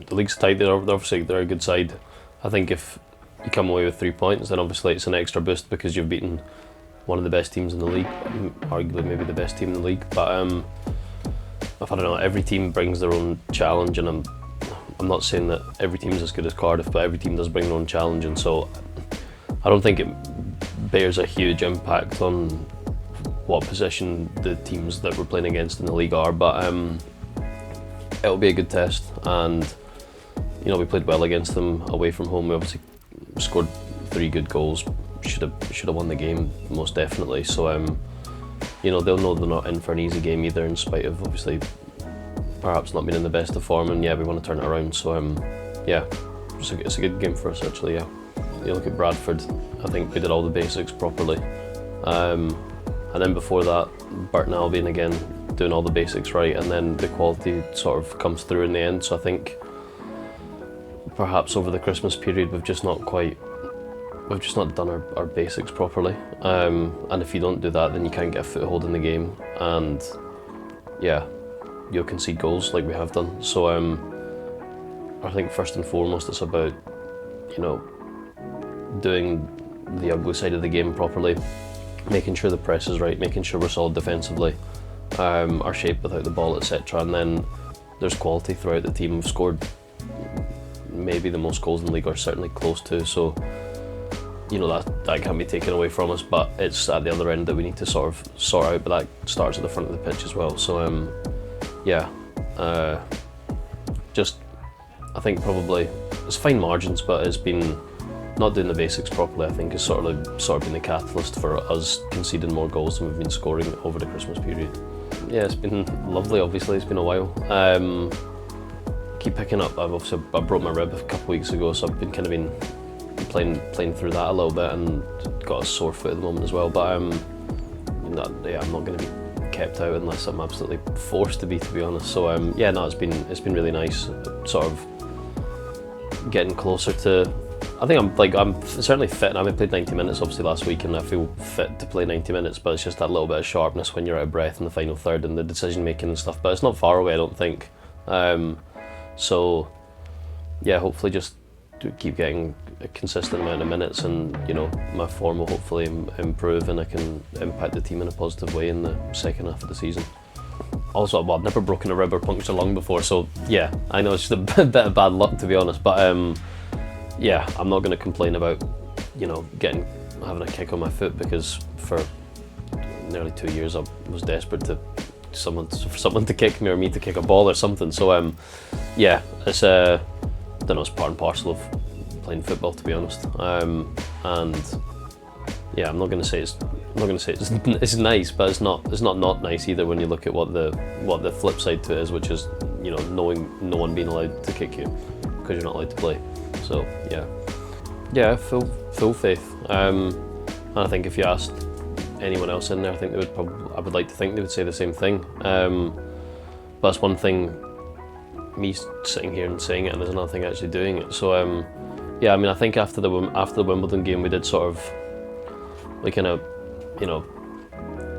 the league's tight. They're a good side. I think if you come away with 3 points, then obviously it's an extra boost because you've beaten one of the best teams in the league, arguably maybe the best team in the league. But I don't know, every team brings their own challenge, and I'm not saying that every team's as good as Cardiff, but every team does bring their own challenge, and so I don't think it bears a huge impact on what position the teams that we're playing against in the league are. But it'll be a good test, and we played well against them away from home. We obviously scored 3 good goals. Should have won the game most definitely. So they'll know they're not in for an easy game either, in spite of obviously perhaps not being in the best of form, and we want to turn it around. So it's a good game for us actually. Yeah, you look at Bradford, I think we did all the basics properly, and then before that Burton Albion again, doing all the basics right, and then the quality sort of comes through in the end. So I think perhaps over the Christmas period we've just not done our basics properly, and if you don't do that, then you can't get a foothold in the game, and you'll concede goals like we have done. So I think first and foremost it's about doing the ugly side of the game properly, making sure the press is right, making sure we're solid defensively, our shape without the ball, etc. And then there's quality throughout the team. We've scored maybe the most goals in the league, or certainly close to, so that can't be taken away from us, but it's at the other end that we need to sort out, but that starts at the front of the pitch as well. So I think probably it's fine margins, but it's been not doing the basics properly, I think, has sort of been the catalyst for us conceding more goals than we've been scoring over the Christmas period. Yeah, it's been lovely, obviously, it's been a while. Keep picking up. I broke my rib a couple of weeks ago, so I've been playing through that a little bit, and got a sore foot at the moment as well. But I'm not going to be kept out unless I'm absolutely forced to be honest. So it's been really nice, sort of getting closer to. I think I'm certainly fit. I played 90 minutes obviously last week, and I feel fit to play 90 minutes. But it's just that little bit of sharpness when you're out of breath in the final third and the decision making and stuff. But it's not far away, I don't think. Hopefully just to keep getting a consistent amount of minutes, and my form will hopefully improve, and I can impact the team in a positive way in the second half of the season. Also, I've never broken a rib or punctured a lung before, so yeah, I know it's just a bit of bad luck, to be honest, but I'm not going to complain about having a kick on my foot, because for nearly 2 years I was desperate for someone to kick me, or me to kick a ball or something. So it's I don't know, it's part and parcel of playing football, to be honest. I'm not going to say it's nice, but it's not nice either when you look at what the flip side to it is, which is knowing no one being allowed to kick you because you're not allowed to play. So full faith. And I think if you asked anyone else in there, I think I would like to think they would say the same thing. But it's one thing me sitting here and saying it, and there's another thing actually doing it. So I think after the Wimbledon game, we did sort of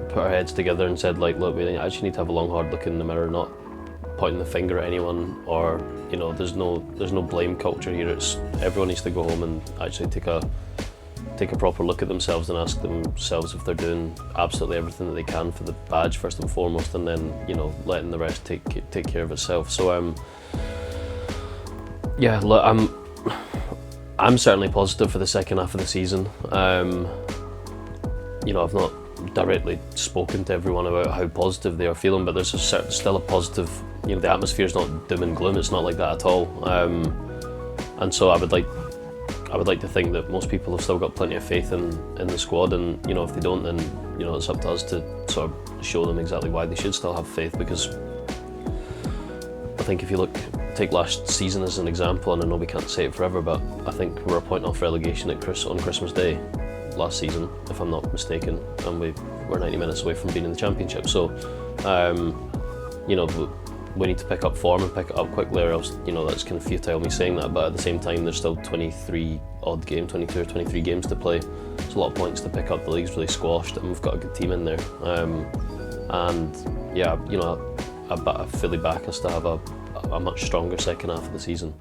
put our heads together and said, look, we actually need to have a long hard look in the mirror, not pointing the finger at anyone, or there's no blame culture here. It's everyone needs to go home and actually take a proper look at themselves and ask themselves if they're doing absolutely everything that they can for the badge first and foremost, and then letting the rest take care of itself. So look, I'm certainly positive for the second half of the season. I've not directly spoken to everyone about how positive they are feeling, but there's still a positive. The atmosphere's not doom and gloom. It's not like that at all. And so I would like to think that most people have still got plenty of faith in the squad, and if they don't, then it's up to us to sort of show them exactly why they should still have faith. Because I think if you take last season as an example, and I know we can't say it forever, but I think we were a point off relegation on Christmas Day last season, if I'm not mistaken, and we were 90 minutes away from being in the Championship. So we need to pick up form and pick it up quickly, or else that's kind of futile me saying that. But at the same time, there's still 22 or 23 games to play. It's a lot of points to pick up. The league's really squashed, and we've got a good team in there. I fully back us to have a a much stronger second half of the season.